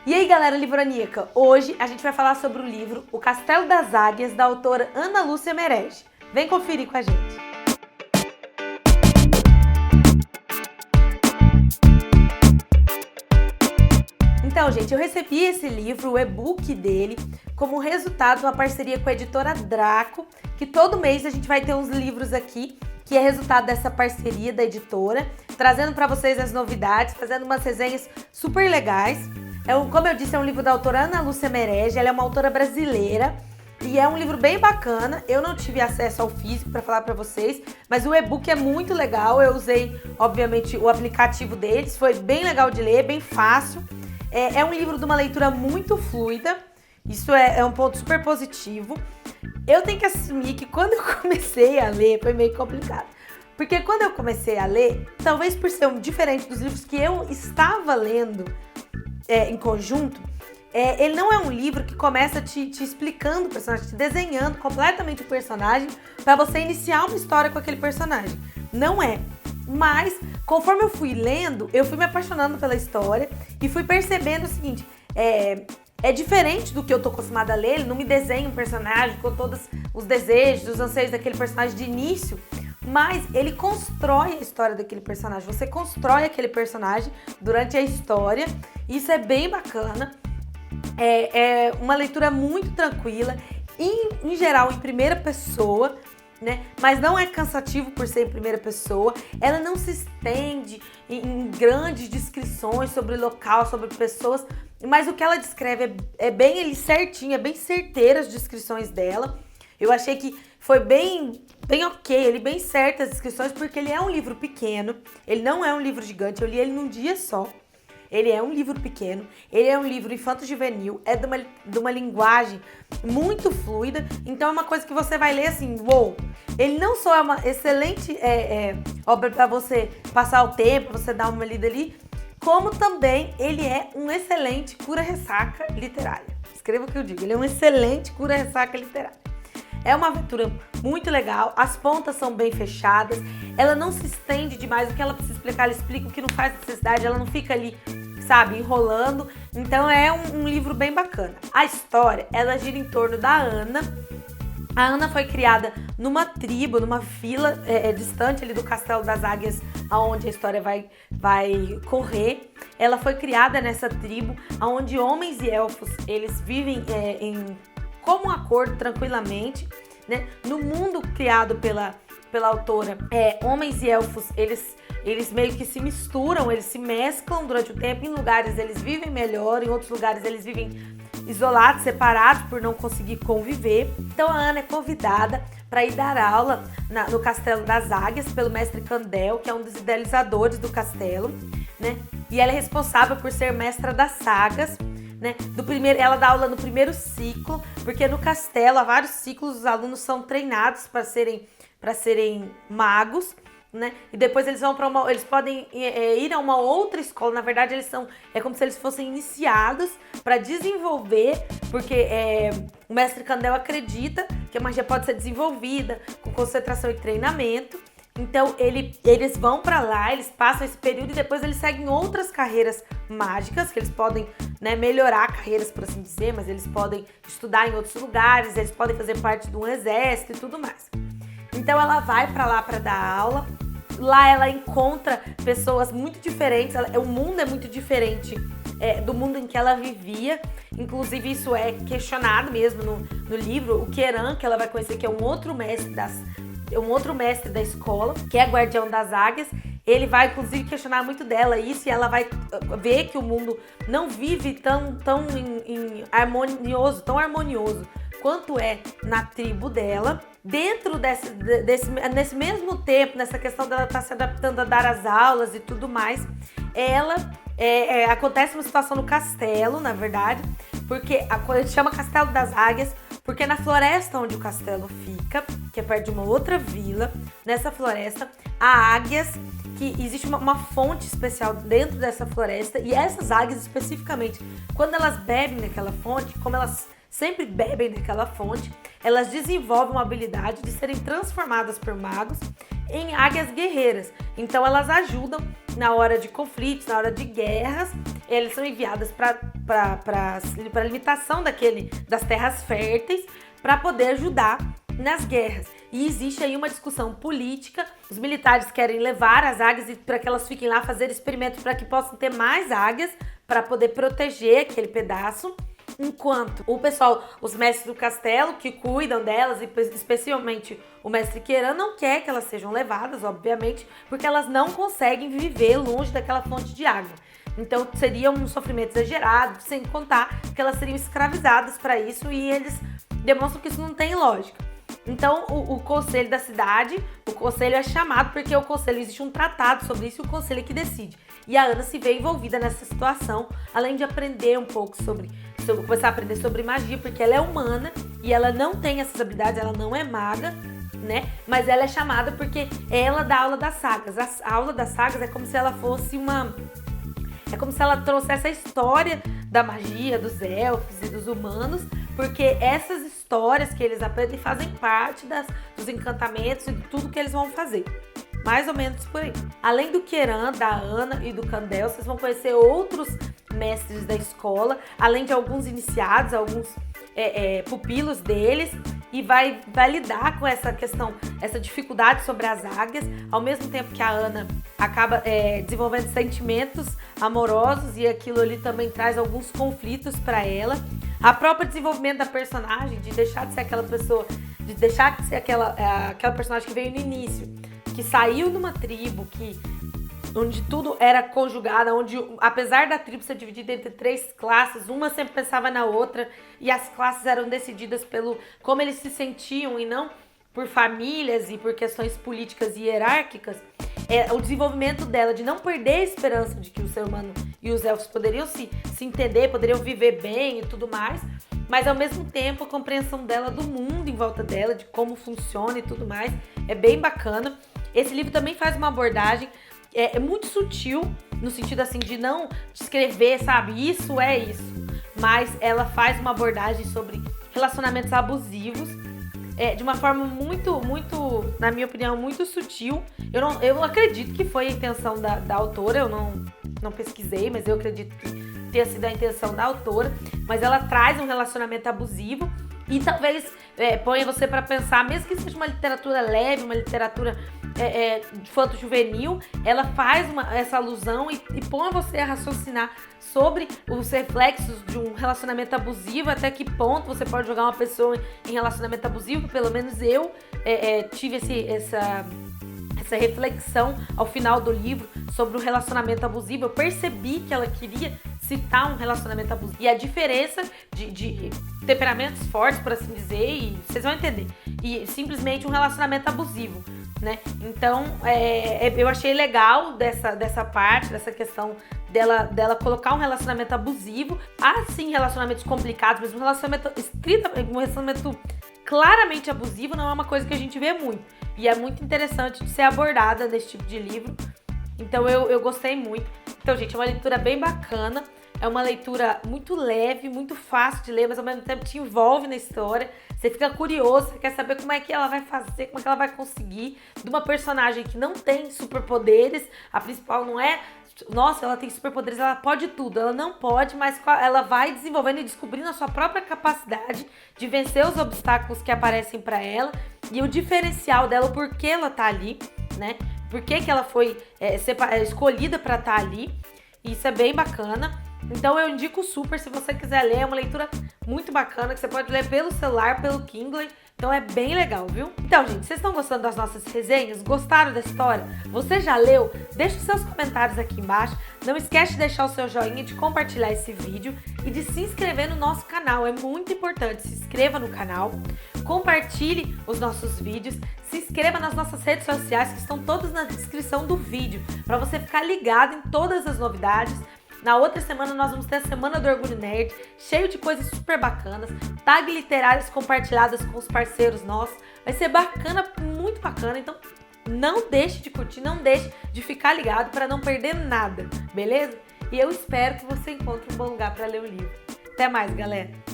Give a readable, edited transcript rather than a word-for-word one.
E aí, galera livroníaca, hoje a gente vai falar sobre o livro O Castelo das Águias, da autora Ana Lúcia Merege. Vem conferir com a gente. Então, gente, eu recebi esse livro, o e-book dele, como resultado de uma parceria com a editora Draco, que todo mês a gente vai ter uns livros aqui, que é resultado dessa parceria da editora, trazendo para vocês as novidades, fazendo umas resenhas super legais. Como eu disse, é um livro da autora Ana Lúcia Merege, ela é uma autora brasileira e é um livro bem bacana. Eu não tive acesso ao físico para falar para vocês, mas o e-book é muito legal. Eu usei, obviamente, o aplicativo deles, foi bem legal de ler, bem fácil. É um livro de uma leitura muito fluida, isso é um ponto super positivo. Eu tenho que assumir que quando eu comecei a ler foi meio complicado, porque quando eu comecei a ler, talvez por ser diferente dos livros que eu estava lendo em conjunto, ele não é um livro que começa te explicando o personagem, te desenhando completamente o personagem para você iniciar uma história com aquele personagem. Não é. Mas, conforme eu fui lendo, eu fui me apaixonando pela história e fui percebendo o seguinte, é diferente do que eu tô acostumada a ler. Ele não me desenha um personagem com todos os desejos, os anseios daquele personagem de início, mas ele constrói a história daquele personagem. Você constrói aquele personagem durante a história. Isso é bem bacana. É uma leitura muito tranquila, em geral em primeira pessoa, né? Mas não é cansativo por ser em primeira pessoa. Ela não se estende em grandes descrições sobre local, sobre pessoas, mas o que ela descreve é bem certinho, é bem certeira as descrições dela. Eu achei que foi bem ok, bem certas as descrições, porque ele é um livro pequeno, ele não é um livro gigante, eu li ele num dia só. Ele é um livro pequeno, ele é um livro infanto-juvenil, é de uma linguagem muito fluida, então é uma coisa que você vai ler assim, uou! Ele não só é uma excelente obra para você passar o tempo, você dar uma lida ali, como também ele é um excelente cura-ressaca literária. Escreva o que eu digo, ele é um excelente cura-ressaca literária. É uma aventura muito legal, as pontas são bem fechadas, ela não se estende demais, o que ela precisa explicar, ela explica, o que não faz necessidade, ela não fica ali, sabe, enrolando. Então é um livro bem bacana. A história, ela gira em torno da Ana. A Ana foi criada numa tribo, numa vila distante ali do Castelo das Águias, aonde a história vai correr. Ela foi criada nessa tribo, onde homens e elfos, eles vivem em comum acordo, tranquilamente, né? No mundo criado pela autora, homens e elfos, eles meio que se misturam, eles se mesclam durante o tempo. Em lugares eles vivem melhor, em outros lugares eles vivem isolados, separados por não conseguir conviver. Então a Ana é convidada para ir dar aula no Castelo das Águias pelo mestre Candel, que é um dos idealizadores do castelo, né? E ela é responsável por ser mestra das sagas, né? Ela dá aula no primeiro ciclo, porque no castelo há vários ciclos, os alunos são treinados para serem magos, né? E depois eles podem ir a uma outra escola. Na verdade, é como se eles fossem iniciados para desenvolver, porque o mestre Candel acredita que a magia pode ser desenvolvida com concentração e treinamento. Então eles vão para lá, eles passam esse período e depois eles seguem outras carreiras mágicas, que eles podem, né, melhorar carreiras, por assim dizer, mas eles podem estudar em outros lugares, eles podem fazer parte de um exército e tudo mais. Então ela vai para lá para dar aula. Lá ela encontra pessoas muito diferentes, o mundo é muito diferente do mundo em que ela vivia. Inclusive isso é questionado mesmo no livro. O Queran, que ela vai conhecer, que é um outro mestre da escola, que é guardião das águias, ele vai inclusive questionar muito dela isso, e ela vai ver que o mundo não vive tão harmonioso quanto é na tribo dela. Dentro nesse mesmo tempo, nessa questão dela estar se adaptando a dar as aulas e tudo mais, acontece uma situação no castelo, na verdade, porque a gente chama Castelo das Águias, porque na floresta onde o castelo fica, que é perto de uma outra vila, nessa floresta há águias, que existe uma fonte especial dentro dessa floresta, e essas águias especificamente, quando elas bebem daquela fonte, como elas sempre bebem daquela fonte, elas desenvolvem uma habilidade de serem transformadas por magos em águias guerreiras. Então elas ajudam na hora de conflitos, na hora de guerras. Elas são enviadas para a limitação das terras férteis para poder ajudar nas guerras. E existe aí uma discussão política. Os militares querem levar as águias para que elas fiquem lá, fazer experimentos para que possam ter mais águias para poder proteger aquele pedaço. Enquanto o pessoal, os mestres do castelo que cuidam delas, e especialmente o mestre Queran, não quer que elas sejam levadas, obviamente, porque elas não conseguem viver longe daquela fonte de água. Então seria um sofrimento exagerado, sem contar que elas seriam escravizadas para isso, e eles demonstram que isso não tem lógica. Então o conselho da cidade, o conselho é chamado porque o conselho, existe um tratado sobre isso e o conselho é que decide. E a Ana se vê envolvida nessa situação, além de aprender um pouco começar a aprender sobre magia, porque ela é humana e ela não tem essas habilidades, ela não é maga, né? Mas ela é chamada porque ela dá aula das sagas. A aula das sagas é como se ela fosse é como se ela trouxesse a história da magia, dos elfos e dos humanos, porque essas histórias que eles aprendem fazem parte dos encantamentos e de tudo que eles vão fazer. Mais ou menos por aí. Além do Queran, da Ana e do Candel, vocês vão conhecer outros mestres da escola, além de alguns iniciados, alguns pupilos deles, e vai lidar com essa questão, essa dificuldade sobre as águias, ao mesmo tempo que a Ana acaba desenvolvendo sentimentos amorosos, e aquilo ali também traz alguns conflitos para ela. A própria desenvolvimento da personagem, de deixar de ser aquela pessoa, de deixar de ser aquela personagem que veio no início, que saiu de uma tribo, onde tudo era conjugado, onde apesar da tribo ser dividida entre 3 classes, uma sempre pensava na outra, e as classes eram decididas pelo como eles se sentiam e não por famílias e por questões políticas e hierárquicas. O desenvolvimento dela, de não perder a esperança de que o ser humano e os elfos poderiam se entender, poderiam viver bem e tudo mais, mas ao mesmo tempo a compreensão dela do mundo em volta dela, de como funciona e tudo mais, é bem bacana. Esse livro também faz uma abordagem muito sutil, no sentido assim de não descrever, sabe, isso é isso, mas ela faz uma abordagem sobre relacionamentos abusivos, de uma forma muito, na minha opinião, muito sutil. Eu acredito que foi a intenção da autora, eu não pesquisei, mas eu acredito que tenha sido a intenção da autora, mas ela traz um relacionamento abusivo e talvez ponha você para pensar, mesmo que seja uma literatura leve, uma literatura infanto-juvenil, ela faz essa alusão e põe você a raciocinar sobre os reflexos de um relacionamento abusivo, até que ponto você pode jogar uma pessoa em relacionamento abusivo. Pelo menos eu tive essa reflexão ao final do livro sobre o relacionamento abusivo. Eu percebi que ela queria citar um relacionamento abusivo e a diferença de temperamentos fortes, por assim dizer, e vocês vão entender, e simplesmente um relacionamento abusivo, né? Então eu achei legal dessa parte, dessa questão dela colocar um relacionamento abusivo. Há sim relacionamentos complicados, mas um relacionamento claramente abusivo não é uma coisa que a gente vê muito, e é muito interessante de ser abordada nesse tipo de livro. Então eu gostei muito. Então, gente, é uma leitura bem bacana, é uma leitura muito leve, muito fácil de ler, mas ao mesmo tempo te envolve na história. Você fica curioso, você quer saber como é que ela vai fazer, como é que ela vai conseguir, de uma personagem que não tem superpoderes. A principal não é, nossa, ela tem superpoderes, ela pode tudo. Ela não pode, mas ela vai desenvolvendo e descobrindo a sua própria capacidade de vencer os obstáculos que aparecem para ela, e o diferencial dela, o porquê ela tá ali, né? Por que ela foi escolhida para estar ali. Isso é bem bacana. Então eu indico super, se você quiser ler, é uma leitura muito bacana, que você pode ler pelo celular, pelo Kindle. Então é bem legal, viu? Então, gente, vocês estão gostando das nossas resenhas? Gostaram da história? Você já leu? Deixa os seus comentários aqui embaixo. Não esquece de deixar o seu joinha, de compartilhar esse vídeo e de se inscrever no nosso canal. É muito importante, se inscreva no canal, compartilhe os nossos vídeos, se inscreva nas nossas redes sociais, que estão todas na descrição do vídeo, para você ficar ligado em todas as novidades. Na outra semana nós vamos ter a Semana do Orgulho Nerd, cheio de coisas super bacanas, tag literárias compartilhadas com os parceiros nossos. Vai ser bacana, muito bacana, então não deixe de curtir, não deixe de ficar ligado para não perder nada, beleza? E eu espero que você encontre um bom lugar para ler o livro. Até mais, galera!